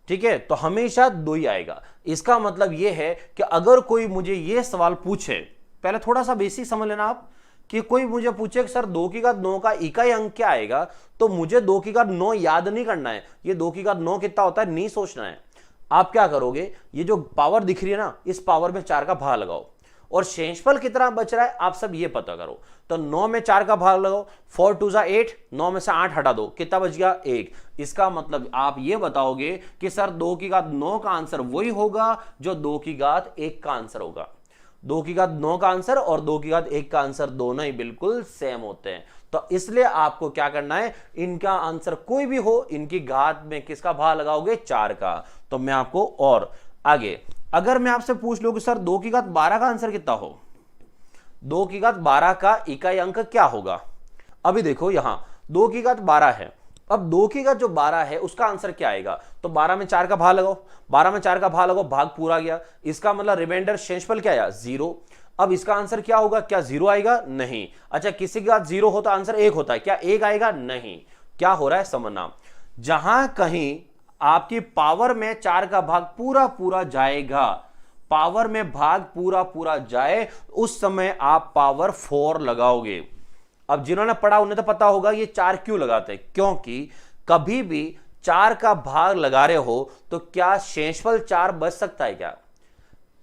ठीक है, तो हमेशा 2 ही आएगा। इसका मतलब यह है कि अगर कोई मुझे यह सवाल पूछे, पहले थोड़ा सा बेसिक समझ लेना आप, कि कोई मुझे पूछे कि सर 2 की घात 9 का इकाई अंक क्या आएगा, तो मुझे 2 की घात 9 याद नहीं करना है, ये 2 की घात 9 कितना होता है नहीं सोचना है। आप क्या करोगे, ये जो पावर दिख रही है ना, इस पावर में 4 का भाग लगाओ, और शेषफल कितना बच रहा है आप सब ये पता करो। तो 9 में 4 का भाग लगाओ, 4 2 जा 8, 9 में से 8 हटा दो, कितना बच गया 1। इसका मतलब आप ये बताओगे कि सर 2 की घात 9 का आंसर वही होगा जो 2 की घात 1 का आंसर होगा। 2 की घात 9 का आंसर और 2 की घात 1 का आंसर दोनों ही बिल्कुल सेम होते हैं। तो इसलिए आपको क्या करना है, इनका आंसर कोई भी हो, इनकी घात में किसका भाग लगाओगे, 4 का। तो मैं आपको और आगे, अगर मैं आपसे पूछ लूं कि सर 2 की घात 12 का आंसर कितना हो, 2 की घात 12 का इकाई अंक क्या होगा। अभी देखो यहां 2 की घात 12 है, अब 2 की घात जो 12 है उसका आंसर क्या आएगा, तो 12 में 4 का भाग लगाओ, 12 में 4 का भाग लगाओ, भाग पूरा गया। इसका मतलब रिमाइंडर शेषफल क्या आया, 0। अब इसका आंसर क्या होगा, क्या 0 आएगा, नहीं। अच्छा, किसी की घात 0 होता आंसर 1 होता है, क्या 1 आएगा, नहीं। क्या हो रहा है समझना, जहां कहीं आपकी पावर में 4 का भाग पूरा पूरा जाएगा, पावर में भाग पूरा पूरा जाए, उस समय आप पावर 4 लगाओगे। अब जिन्होंने पढ़ा उन्हें तो पता होगा ये 4 क्यों लगाते हैं, क्योंकि कभी भी 4 का भाग लगा रहे हो तो क्या शेषफल 4 बच सकता है क्या,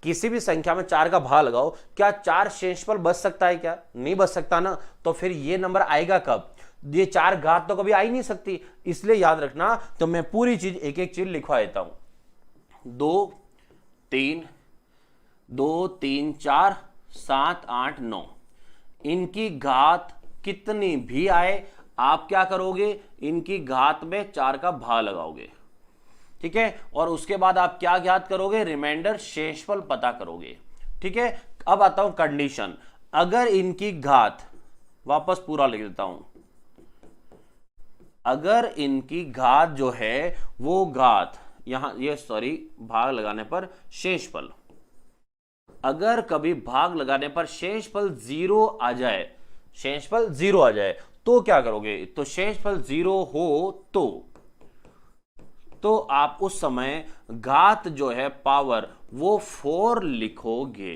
किसी भी संख्या में 4 का भाग लगाओ, क्या 4 शेषफल बच सकता है क्या, नहीं बच सकता ना। तो फिर ये नंबर आएगा कब, ये 4 घात तो कभी आ ही नहीं सकती। इसलिए याद रखना, तो मैं पूरी चीज एक एक चीज लिखवा देता हूं। 2 3 2 3 4 7 8 9, इनकी घात कितनी भी आए आप क्या करोगे, इनकी घात में 4 का भाग लगाओगे। ठीक है, और उसके बाद आप क्या ज्ञात करोगे, रिमाइंडर शेषफल पता करोगे। ठीक है, अब आता हूं कंडीशन, अगर इनकी घात, वापस पूरा लिख देता हूं, अगर इनकी घात जो है वो घात यहां ये भाग लगाने पर शेषफल, अगर कभी भाग लगाने पर शेषफल 0 आ जाए, शेषफल 0 आ जाए तो क्या करोगे, तो शेषफल 0 हो तो तो आप उस समय घात जो है पावर वो 4 लिखोगे।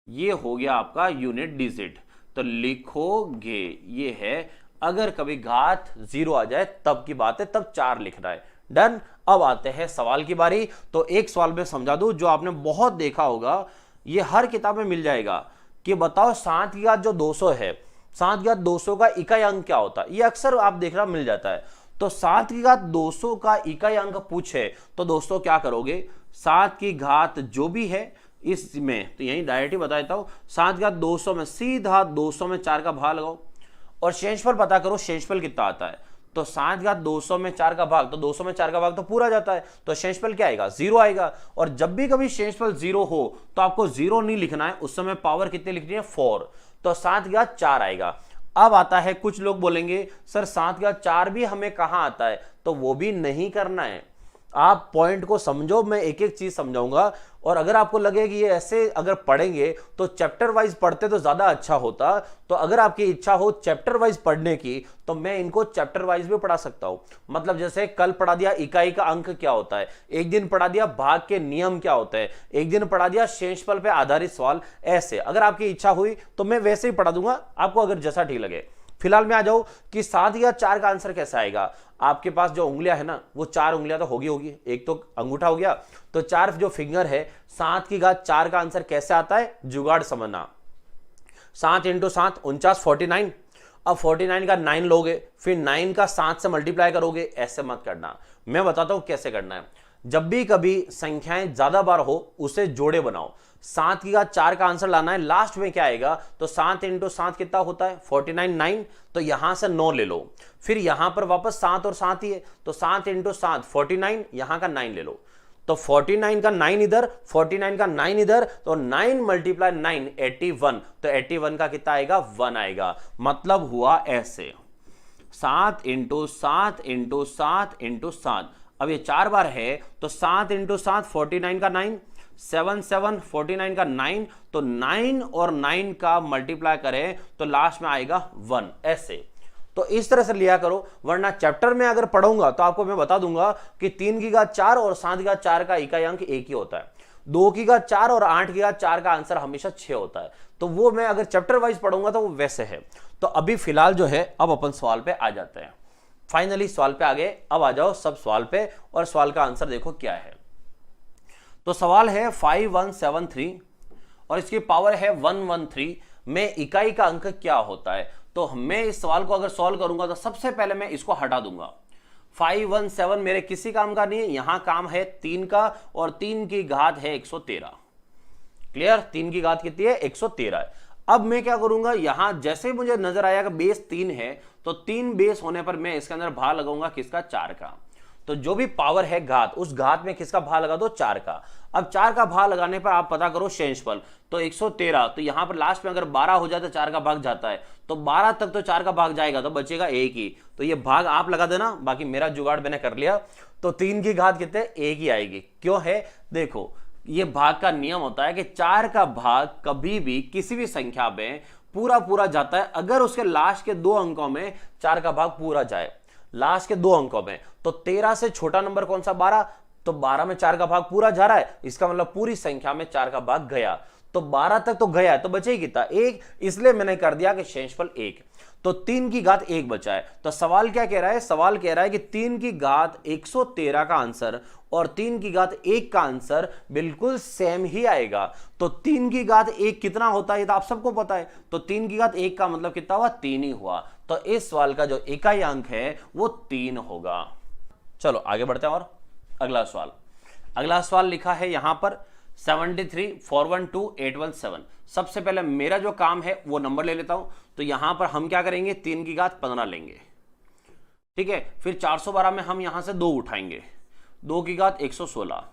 ये हो गया आपका यूनिट डिजिट, तो लिखोगे ये है। अगर कभी घात 0 आ जाए तब की बात है, तब 4 लिखना है। डन। अब आते हैं सवाल की बारी। तो एक सवाल में समझा दूं जो आपने बहुत देखा होगा, ये हर किताब में मिल जाएगा कि बताओ 7 की घात जो 200 है, 7 की घात 200 का इकाई अंक क्या होता है। ये अक्सर आप देखना मिल जाता है। तो 7 की घात 200 का इकाई अंक पूछे तो दोस्तों क्या करोगे, 7 की घात जो भी है इसमें, तो यही डायरेक्ट ही बता देता हूं, 7 की घात 200 में सीधा 200 में 4 का भाग लगाओ और शेषफल पता करो शेषफल कितना आता है। तो 7 की घात 200 में 4 का भाग, तो 200 में 4 का भाग तो पूरा जाता है, तो शेषफल क्या आएगा, 0 आएगा। और जब भी कभी शेषफल 0 हो तो आपको 0 नहीं लिखना है, उस समय पावर कितनी लिखनी है, 4। तो 7 की घात 4 आएगा। अब आता है, कुछ लोग बोलेंगे सर 7 की घात 4 भी हमें कहां आता है, तो वो भी नहीं करना है। आप पॉइंट को समझो, मैं एक एक चीज समझाऊंगा। और अगर आपको लगे कि ये ऐसे अगर पढ़ेंगे तो चैप्टर वाइज पढ़ते तो ज्यादा अच्छा होता, तो अगर आपकी इच्छा हो चैप्टर वाइज पढ़ने की तो मैं इनको चैप्टर वाइज भी पढ़ा सकता हूं। मतलब जैसे कल पढ़ा दिया इकाई का अंक क्या होता है, एक दिन पढ़ा दिया भाग के नियम क्या होते हैं, एक दिन पढ़ा दिया शेषफल पे आधारित सवाल। ऐसे अगर आपकी इच्छा हुई तो मैं वैसे ही पढ़ा दूंगा, आपको अगर जैसा ठीक लगे। फिलहाल मैं आ जाऊं कि 7 या 4 का आंसर कैसा आएगा। आपके पास जो उंगलियां है ना, वो 4 उंगलियां तो होगी, एक तो अंगूठा हो गया, तो 4 जो फिंगर है, 7 की घात 4 का आंसर कैसे आता है, जुगाड़ समझना। 7 × 7 49, 49। अब 49 का 9 लोगे, फिर 9 का 7 से मल्टीप्लाई करोगे। ऐसे मत करना, मैं बताता हूं कैसे करना है। जब भी कभी संख्याएं ज्यादा बार हो उसे जोड़े बनाओ। 7 की घात 4 का आंसर लाना है, लास्ट में क्या आएगा, तो 7 × 7 कितना होता है, 49, 9। तो यहां से 9 ले लो, फिर यहां पर वापस 7 और 7 ही है, तो 7 × 7 49, यहां का 9 ले लो। तो 49 का 9 इधर, 49 का 9 इधर, तो 9 × 9 81। तो 81 का कितना आएगा, 1 आएगा। मतलब हुआ ऐसे, 7 × 7 × 7 × 7। अब ये 4 बार है, तो 7 × 7 49 का 9, 7 7 49 का 9, तो 9 और 9 का मल्टीप्लाई करें तो लास्ट में आएगा 1। ऐसे तो इस तरह से लिया करो, वरना चैप्टर में अगर पढ़ूंगा तो आपको मैं बता दूंगा कि 3 की घात 4 और 7 की घात 4 का इकाई अंक एक ही होता है, 2 की घात 4 और 8 की घात 4 का आंसर हमेशा 6 होता है। तो वो मैं अगर चैप्टर वाइज पढ़ूंगा तो वो वैसे है। तो अभी फिलहाल जो है, अब अपन सवाल पे आ जाते हैं। फाइनली सवाल पे आ गए, अब आ जाओ सब सवाल पे, और सवाल का आंसर देखो क्या है। तो सवाल है 5173 और इसकी पावर है 113 में इकाई का अंक क्या होता है। तो मैं इस सवाल को अगर सॉल्व करूंगा तो सबसे पहले मैं इसको हटा दूंगा। 517 मेरे किसी काम का नहीं है, यहां काम है 3 का, और 3 की घात है 113। क्लियर, 3 की घात कितनी है, 113 है। अब मैं क्या करूंगा, यहां जैसे ही मुझे नजर आया कि बेस 3 है, तो 3 बेस होने पर मैं इसके अंदर भाग लगाऊंगा किसका, 4 का। तो जो भी पावर है घात, उस घात में किसका भाग लगा दो, 4 का। अब 4 का भाग लगाने पर आप पता करो शेषफल, तो 113। तो यहां पर लास्ट में अगर 12 हो जाए तो 4 का भाग जाता है, तो 12 तक तो 4 का भाग जाएगा, तो बचेगा 1 ही। तो ये भाग आप लगा देना, बाकी मेरा जुगाड़ मैंने कर लिया। तो 3 की घात कितने, 1 ही आएगी। क्यों है, देखो ये भाग का नियम होता है कि 4 का भाग कभी भी किसी भी संख्या में पूरा पूरा जाता है अगर उसके लास्ट के 2 अंकों में 4 का भाग पूरा जाए। लास्ट के 2 अंकों में, तो 13 से छोटा नंबर कौन सा, 12। तो 12 में 4 का भाग पूरा जा रहा है, इसका मतलब पूरी संख्या में 4 का भाग गया। तो 12 तक तो गया, तो बचेगी कितना, 1। इसलिए मैंने कर दिया कि शेषफल 1। तो 3 की घात 1 बचा है। तो सवाल क्या कह रहा है, सवाल कह रहा है कि 3 की घात 113 का आंसर और 3 की घात 1 का आंसर बिल्कुल सेम ही आएगा। तो 3 की घात 1 कितना होता है, तो आप सबको पता है। तो 3 की घात 1 का मतलब कितना हुआ, 3 ही हुआ। तो इस सवाल का जो इकाई अंक है वो 3 होगा। चलो आगे बढ़ते हैं और अगला सवाल। अगला सवाल लिखा है यहां पर 73 412 817। सबसे पहले मेरा जो काम है वो नंबर ले लेता हूं। तो यहां पर हम क्या करेंगे, 3 की घात 15 लेंगे, ठीक है। फिर 412 में हम यहां से 2 उठाएंगे, 2 की घात 116।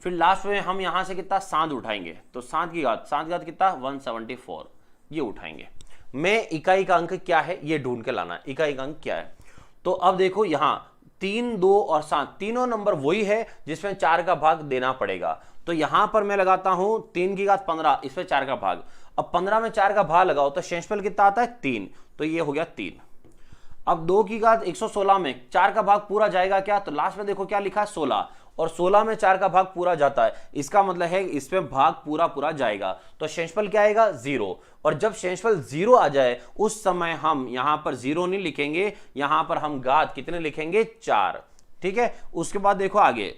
फिर लास्ट में हम यहां से कितना, 7 उठाएंगे, तो 7 की घात कितना, 174, ये उठाएंगे। मैं इकाई का अंक क्या है ये ढूंढ के लाना है, इकाई का अंक क्या है। तो अब देखो यहां 3, 2 और 7 तीनों नंबर वही है जिसमें 4 का भाग देना पड़ेगा। तो यहां पर मैं लगाता हूं 3 की घात 15, इसमें 4 का भाग। अब 15 में 4 का भाग लगाओ तो शेषफल कितना आता है, 3। तो ये हो गया 3। अब 2 की घात 116 में 4 का भाग पूरा जाएगा क्या, तो लास्ट में देखो क्या लिखा है 16, और 16 में 4 का भाग पूरा जाता है, इसका मतलब है इसमें भाग पूरा पूरा जाएगा, तो शेषफल क्या आएगा 0। और जब शेषफल 0 आ जाए उस समय हम यहां पर 0 नहीं लिखेंगे, यहां पर हम घात कितने लिखेंगे 4। ठीक है, उसके बाद देखो आगे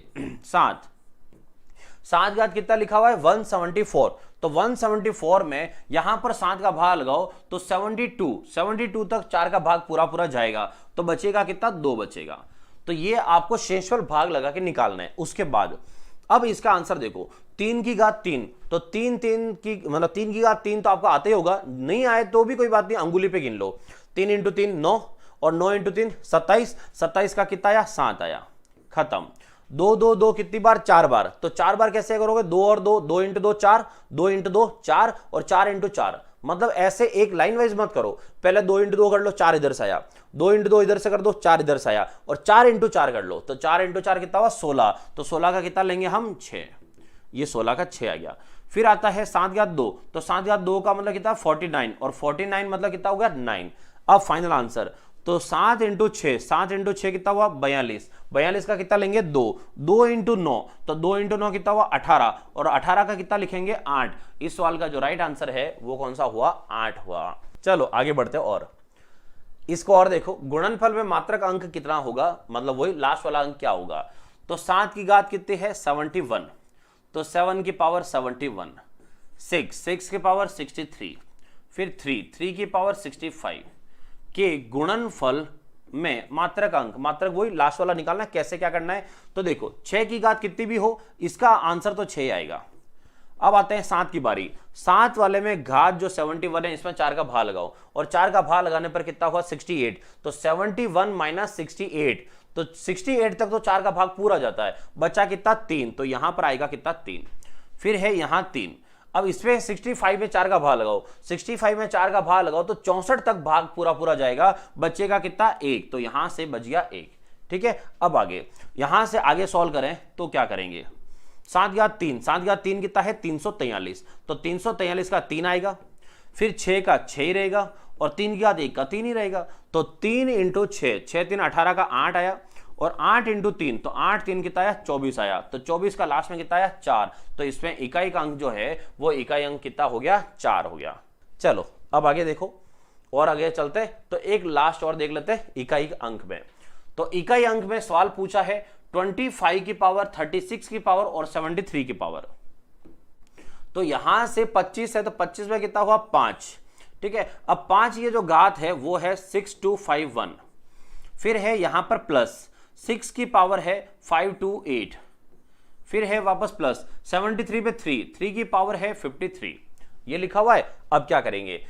7 घात कितना लिखा हुआ है 174, तो 174 में यहां पर 7 का भाग लगाओ तो 72 तक 4 का भाग पूरा पूरा जाएगा, तो बचेगा कितना 2 बचेगा। तो ये आपको शेषफल भाग लगा के निकालना है। उसके बाद अब इसका आंसर देखो 3 की घात 3, तो 3 की मतलब 3 की घात 3 तो आपको आते ही होगा, नहीं आए तो भी कोई बात नहीं, अंगुली पे गिन लो। 3 इंटू 3 9, और 9 इंटू 3 27 का कितना आया 7 आया, खत्म। 2 2 2 कितनी बार 4 बार, तो 4 बार कैसे करोगे 2 और 2, 2 इंटू 2 4, 2 इंटू 2 4, और 4 इंटू 4, मतलब ऐसे एक लाइन वाइज मत करो, पहले 2 इंटू 2 कर लो 4 इधर से आया, 2 इंटू 2 इधर से कर दो 4 इधर से आया, और 4 इंटू 4 कर लो, तो 4 इंटू 4 कितना हुआ 16, तो 16 का कितना लेंगे हम 6, ये 16 का 6 आ गया। फिर आता है 7 घात 2, तो 7 घात 2 का मतलब कितना 49, और 49 मतलब कितना हो गया 9। अब फाइनल आंसर, तो 7 इंटू 6, 7 इंटू 6 कितना हुआ 42, 42 का कितना लेंगे 2, 2 इंटू 9, तो 2 इंटू 9 कितना हुआ 18, और 18 का कितना लिखेंगे 8। इस सवाल का जो राइट आंसर है वो कौन सा हुआ 8 हुआ। चलो आगे बढ़ते हैं, और इसको और देखो, गुणनफल में मात्रक अंक कितना होगा, मतलब वही लास्ट वाला अंक क्या होगा, तो 7 की घात कितनी है 71, तो 7 की पावर 71, 6 की पावर 63, फिर 3 की पावर 65 के गुणनफल में मात्रक अंक, मात्रक वही लास्ट वाला निकालना, कैसे क्या करना है, तो देखो 6 की घात कितनी भी हो इसका आंसर तो 6 आएगा। अब आते हैं 7 की बारी, 7 वाले में घात जो 71 है इसमें 4 का भाग लगाओ, और 4 का भाग लगाने पर कितना हुआ 68, तो 71 माइनस 68, तो 68 तक तो 4 का भाग पूरा जाता है, बचा कितना 3, तो यहां पर आएगा कितना 3, फिर है यहां 3। अब इसमें 65 में 4 का भाग लगाओ, 65 में 4 का भाग लगाओ तो 64 तक भाग पूरा पूरा जाएगा, बचेगा कितना 1, तो यहां से बच गया 1। ठीक है, अब आगे यहां से आगे सॉल्व करें तो क्या करेंगे, 7 घात 3 कितना है 343, तो 343 का 3 आएगा, फिर 6 का 6 रहेगा, और 3 की घात 1 का 3 ही रहेगा, तो 3 इंटू 6, 6 3 18 का 8 आया, और 8 इंटू 3, तो 8 3 कितना आया 24 आया, तो 24 का लास्ट में कितना आया 4, तो इसमें इकाई का अंक जो है वो इकाई अंक कितना हो गया 4 हो गया। चलो अब आगे देखो, और आगे चलते तो एक लास्ट और देख लेते हैं इकाई अंक में। तो इकाई अंक में सवाल पूछा है 25 की पावर, 36 की पावर और 73 की पावर, तो यहां से 25 है तो 25 में कितना हुआ 5। ठीक है, अब 5 ये जो घात है वो है 6251, फिर है यहां पर प्लस 6 की पावर है 528, फिर है वापस प्लस 73 पे 3 की पावर है 53, ये लिखा हुआ है। अब क्या करेंगे,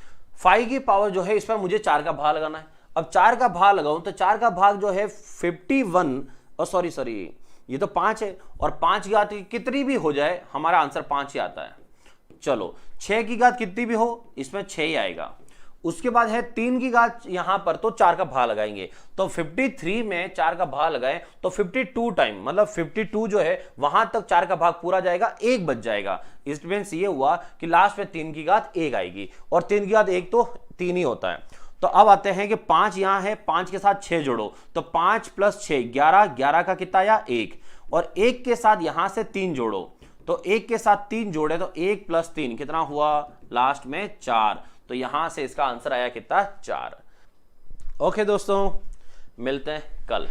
5 की पावर जो है इसमें मुझे 4 का भाग लगाना है, अब 4 का भाग लगाऊं तो 4 का भाग जो है 51, और सॉरी ये तो 5 है, और 5 की घात कितनी भी हो जाए हमारा आंसर 5 ही आता है। चलो 6 की घात कितनी भी हो इसमें 6 ही आएगा। उसके बाद है 3 की घात, यहां पर तो 4 का भाग लगाएंगे, तो 53 में 4 का भाग लगाएं तो 52 टाइम, मतलब 52 जो है वहां तक 4 का भाग पूरा जाएगा, 1 बच जाएगा। इस मींस ये हुआ कि लास्ट में 3 की घात 1 आएगी, और 3 की घात 1 तो 3 ही होता है। तो अब आते हैं कि 5 यहां है, 5 के साथ 6 जोड़ो, तो 5 प्लस 6 11, 11 का कितना आया 1, और 1 के साथ यहां से 3 जोड़ो, तो 1 के साथ 3 जोड़े तो 1 प्लस 3 कितना हुआ लास्ट में 4, तो यहां से इसका आंसर आया कितना 4। ओके दोस्तों, मिलते हैं कल।